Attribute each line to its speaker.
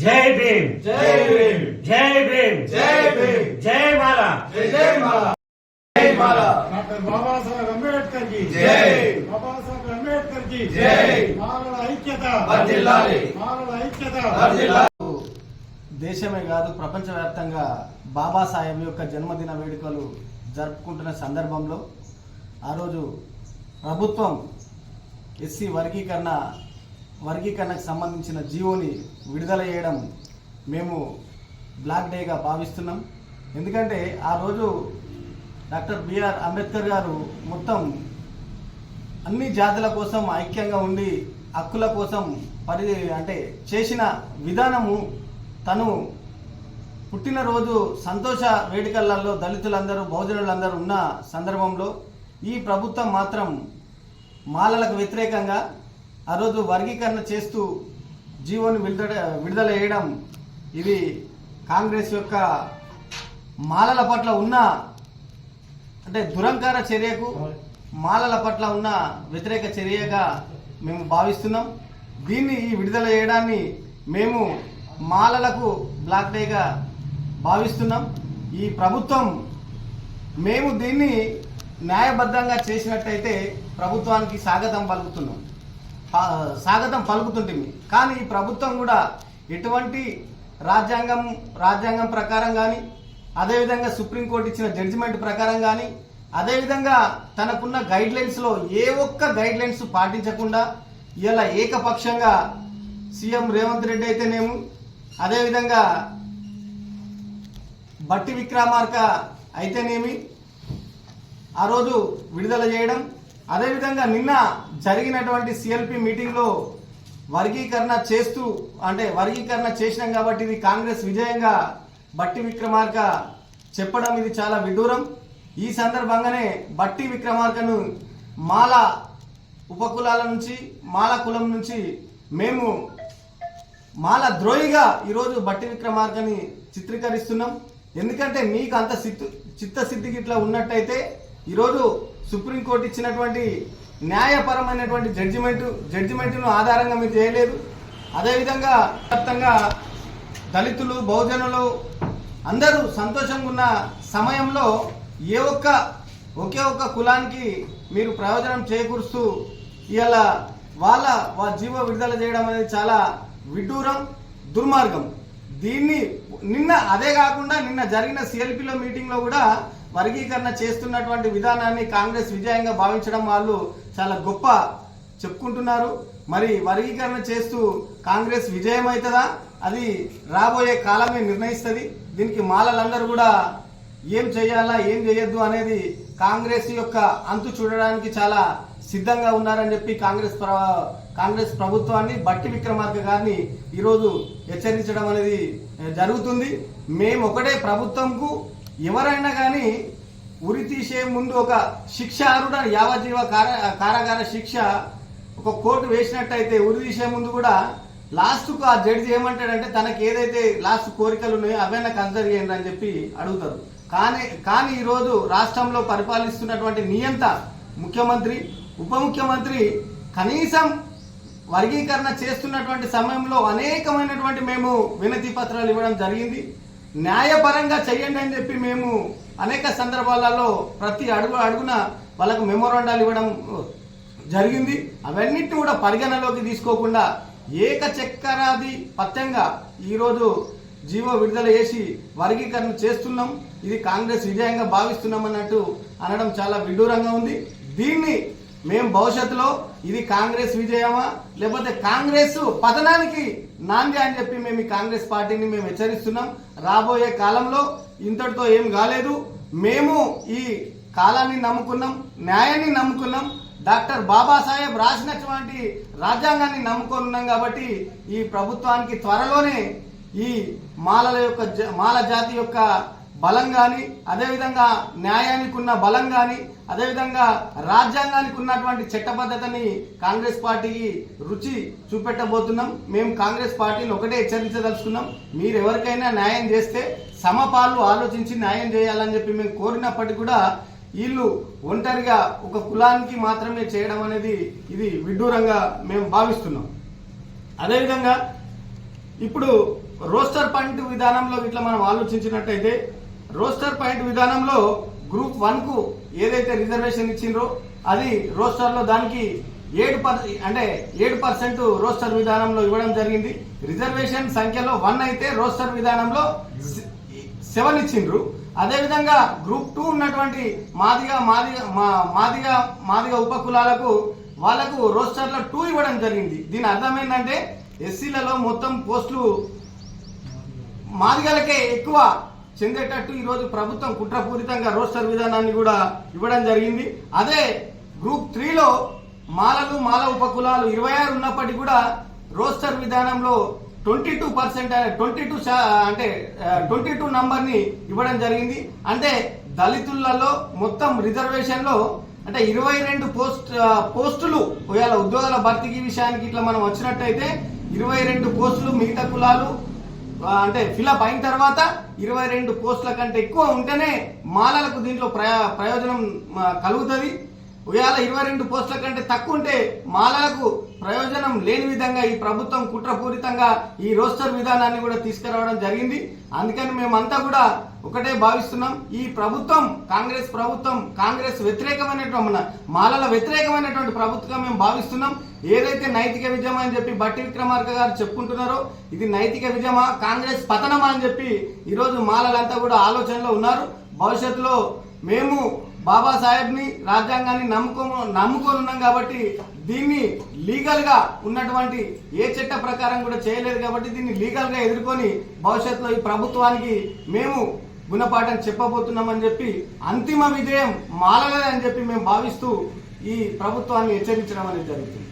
Speaker 1: జై భీమ్,
Speaker 2: జై భీమ్,
Speaker 1: జై భీమ్,
Speaker 2: జై భీమ్,
Speaker 1: జై మాలా,
Speaker 2: జై మాలా, జై మాలా.
Speaker 3: డాక్టర్ బాబాసాహెబ్ అంబేద్కర్ కి
Speaker 2: జై.
Speaker 3: బాబాసాహెబ్ అంబేద్కర్ కి
Speaker 2: జై.
Speaker 3: మాలల ఐక్యత
Speaker 2: వర్ధిల్లాలి.
Speaker 3: మాలల ఐక్యత
Speaker 2: వర్ధిల్లాలి.
Speaker 4: దేశమే కాదు ప్రపంచవ్యాప్తంగా బాబాసాహెబ్ యొక్క జన్మదిన వేడుకలు జరుపుకుంటున్న సందర్భంలో ఆ రోజు ప్రభుత్వం ఎస్సీ వర్గీకరణకు సంబంధించిన జీవోని విడుదల చేయడం మేము బ్లాక్ డేగా భావిస్తున్నాం. ఎందుకంటే ఆ రోజు డాక్టర్ బిఆర్ అంబేద్కర్ గారు మొత్తం అన్ని జాతుల కోసం ఐక్యంగా ఉండి హక్కుల కోసం చేసిన విధానము, తను పుట్టినరోజు సంతోష వేడుకలలో దళితులందరూ బహుజనులందరూ ఉన్న సందర్భంలో ఈ ప్రభుత్వం మాత్రం మాలలకు వ్యతిరేకంగా ఆ రోజు వర్గీకరణ చేస్తూ జీవోని విడుదల చేయడం ఇది కాంగ్రెస్ యొక్క మాలల పట్ల ఉన్న దురంకార చర్యకు, మాలల పట్ల ఉన్న వ్యతిరేక చర్యగా మేము భావిస్తున్నాం. దీన్ని ఈ విడుదల చేయడాన్ని మేము మాలలకు బ్లాక్ డేగా భావిస్తున్నాం. ఈ ప్రభుత్వం మేము దీన్ని న్యాయబద్ధంగా చేసినట్టయితే ప్రభుత్వానికి స్వాగతం పలుకుతుంటుంది. కానీ ఈ ప్రభుత్వం కూడా ఎటువంటి రాజ్యాంగం ప్రకారం కానీ, అదేవిధంగా సుప్రీంకోర్టు ఇచ్చిన జడ్జిమెంట్ ప్రకారం కానీ, అదేవిధంగా తనకున్న గైడ్లైన్స్లో ఏ ఒక్క గైడ్లైన్స్ పాటించకుండా ఇలా ఏకపక్షంగా సీఎం రేవంత్ రెడ్డి అయితేనేమో, అదేవిధంగా బట్టి విక్రమార్క అయితేనేమి ఆ రోజు విడుదల చేయడం, అదేవిధంగా నిన్న జరిగినటువంటి సిఎల్పి మీటింగ్లో వర్గీకరణ చేసినాం కాబట్టి ఇది కాంగ్రెస్ విజయంగా బట్టి విక్రమార్క చెప్పడం ఇది చాలా విడ్డూరం. ఈ సందర్భంగానే బట్టి విక్రమార్కను మాల ఉపకులాల నుంచి, మాల కులం నుంచి మేము మాల ద్రోహిగా ఈరోజు బట్టి విక్రమార్కని చిత్రీకరిస్తున్నాం. ఎందుకంటే మీకు అంత చిత్తశుద్ధికి ఇట్లా ఉన్నట్టయితే ఈరోజు సుప్రీంకోర్టు ఇచ్చినటువంటి న్యాయపరమైనటువంటి జడ్జిమెంట్ను ఆధారంగా మీరు చేయలేదు. అదేవిధంగా వ్యాప్తంగా దళితులు, బహుజనులు అందరూ సంతోషంగా ఉన్న సమయంలో ఒకే ఒక్క కులానికి మీరు ప్రయోజనం చేకూరుస్తూ ఇవాళ వాళ్ళ జీవో విడుదల చేయడం అనేది చాలా విడ్డూరం, దుర్మార్గం. దీన్ని అదే కాకుండా నిన్న జరిగిన సిఎల్పిలో మీటింగ్లో కూడా వర్గీకరణ చేస్తున్నటువంటి విధానాన్ని కాంగ్రెస్ విజయంగా భావించడం వాళ్ళు చాలా గొప్ప చెప్పుకుంటున్నారు. మరి వర్గీకరణ చేస్తూ కాంగ్రెస్ విజయం అవుతుందా? అది రాబోయే కాలమే నిర్ణయిస్తుంది. దీనికి మాలలందరూ కూడా ఏం చేయాలా, ఏం చేయొద్దు అనేది కాంగ్రెస్ యొక్క అంతు చూడడానికి చాలా సిద్ధంగా ఉన్నారని చెప్పి కాంగ్రెస్ ప్రభుత్వాన్ని, బట్టి విక్రమార్క గారిని ఈరోజు హెచ్చరించడం అనేది జరుగుతుంది. మేము ఒకటే ప్రభుత్వంకు ఎవరైనా కానీ ఉరి తీసే ముందు ఒక శిక్షార్హుడ యావజ్జీవ కారాగార శిక్ష ఒక కోర్టు వేసినట్టయితే ఉరి తీసే ముందు కూడా లాస్ట్కు ఆ జడ్జి ఏమంటాడంటే తనకి ఏదైతే లాస్ట్ కోరికలు ఉన్నాయో అవైనా కన్సిడర్ చేయండి అని చెప్పి అడుగుతారు. కానీ ఈరోజు రాష్ట్రంలో పరిపాలిస్తున్నటువంటి నియంత ముఖ్యమంత్రి, ఉప ముఖ్యమంత్రి కనీసం వర్గీకరణ చేస్తున్నటువంటి సమయంలో అనేకమైనటువంటి మేము వినతి పత్రాలు ఇవ్వడం జరిగింది. న్యాయపరంగా చెయ్యండి అని చెప్పి మేము అనేక సందర్భాలలో ప్రతి అడుగున వాళ్ళకు మెమోరాండాలు ఇవ్వడం జరిగింది. అవన్నిటిని కూడా పరిగణలోకి తీసుకోకుండా ఏకచక్రాధిపత్యంగా ఈరోజు జీవో విడుదల చేసి వర్గీకరణ చేస్తున్నాం. ఇది కాంగ్రెస్ విజయంగా భావిస్తున్నాం అన్నట్టు అనడం చాలా విడ్డూరంగా ఉంది. దీన్ని మేము భవిష్యత్తులో ఇది కాంగ్రెస్ విజయమా లేకపోతే కాంగ్రెస్ పతనానికి నాంది అని చెప్పి మేము ఈ కాంగ్రెస్ పార్టీని మేము హెచ్చరిస్తున్నాం. రాబోయే కాలంలో ఇంతటితో ఏం కాలేదు. మేము ఈ కాలాన్ని నమ్ముకున్నాం, న్యాయాన్ని నమ్ముకున్నాం, డాక్టర్ బాబాసాహెబ్ రాసినటువంటి రాజ్యాంగాన్ని నమ్ముకొని ఉన్నాం. కాబట్టి ఈ ప్రభుత్వానికి త్వరలోనే ఈ మాల జాతి యొక్క బలం కానీ, అదేవిధంగా న్యాయానికి ఉన్న బలం కానీ, అదేవిధంగా రాజ్యాంగానికి ఉన్నటువంటి చట్టబద్ధతని కాంగ్రెస్ పార్టీకి రుచి చూపెట్టబోతున్నాం. మేము కాంగ్రెస్ పార్టీని ఒకటే హెచ్చరించదలుచుకున్నాం, మీరు ఎవరికైనా న్యాయం చేస్తే సమపాలు ఆలోచించి న్యాయం చేయాలని చెప్పి మేము కోరినప్పటికీ కూడా వీళ్ళు ఒంటరిగా ఒక కులానికి మాత్రమే చేయడం అనేది ఇది విడ్డూరంగా మేము భావిస్తున్నాం. అదేవిధంగా ఇప్పుడు రోస్టర్ పాయింట్ విధానంలో ఇట్లా మనం ఆలోచించినట్టయితే రోస్టర్ పాయింట్ విధానంలో గ్రూప్ 1 కు ఏదైతే రిజర్వేషన్ ఇచ్చిండ్రో అది రోస్టర్ లో దానికి 7% రోస్టర్ విధానంలో ఇవ్వడం జరిగింది. రిజర్వేషన్ సంఖ్యలో 1 అయితే రోస్టర్ విధానంలో 7 ఇచ్చిండ్రు. అదేవిధంగా గ్రూప్ 2 ఉన్నటువంటి మాదిగ ఉపకులాలకు వాళ్ళకు రోస్టర్ లో 2 ఇవ్వడం జరిగింది. దీని అర్థం ఏంటంటే ఎస్సీలలో మొత్తం పోస్టులు మాదిగలకే ఎక్కువ చెందేటట్టు ఈరోజు ప్రభుత్వం కుట్రపూరితంగా రోస్టర్ విధానాన్ని కూడా ఇవ్వడం జరిగింది. అదే గ్రూప్ 3లో మాల ఉపకులాలు 26 ఉన్నప్పటికీ కూడా రోస్టర్ విధానంలో 22% నంబర్ ని ఇవ్వడం జరిగింది. అంటే దళితులలో మొత్తం రిజర్వేషన్ లో అంటే 22 పోస్టులు ఒకవేళ ఉద్యోగాల భర్తీకి విషయానికి ఇట్లా మనం వచ్చినట్టయితే 22 పోస్టులు మిగతా కులాలు అంటే ఫిలప్ అయిన తర్వాత 22 పోస్టుల కంటే ఎక్కువ ఉంటేనే మాలలకు దీంట్లో ప్రయోజనం కలుగుతుంది. ఒకవేళ 22 పోస్టుల కంటే తక్కువ ఉంటే మాలలకు ప్రయోజనం లేని విధంగా ఈ ప్రభుత్వం కుట్రపూరితంగా ఈ రోస్టర్ విధానాన్ని కూడా తీసుకురావడం జరిగింది. అందుకని మేమంతా కూడా ఒకటే భావిస్తున్నాం, ఈ ప్రభుత్వం కాంగ్రెస్ వ్యతిరేకమైనటువంటి మాలల వ్యతిరేకమైనటువంటి ప్రభుత్వం మేము భావిస్తున్నాం. ఏదైతే నైతిక విజయం అని చెప్పి బట్టి విక్రమార్క గారు చెప్పుకుంటున్నారో ఇది నైతిక విజయమా కాంగ్రెస్ పతనమా అని చెప్పి ఈరోజు మాలలంతా కూడా ఆలోచనలో ఉన్నారు. భవిష్యత్తులో మేము బాబాసాహెబ్ని రాజ్యాంగాన్ని నమ్ముకొని ఉన్నాం కాబట్టి దీన్ని లీగల్ గా ఉన్నటువంటి ఏ చట్ట ప్రకారం కూడా చేయలేదు కాబట్టి దీన్ని లీగల్ గా ఎదుర్కొని భవిష్యత్తులో ఈ ప్రభుత్వానికి మేము గుణపాఠం చెప్పబోతున్నామని చెప్పి అంతిమ విజయం మాలలే అని చెప్పి మేము భావిస్తూ ఈ ప్రభుత్వాన్ని హెచ్చరించడం అనేది జరుగుతుంది.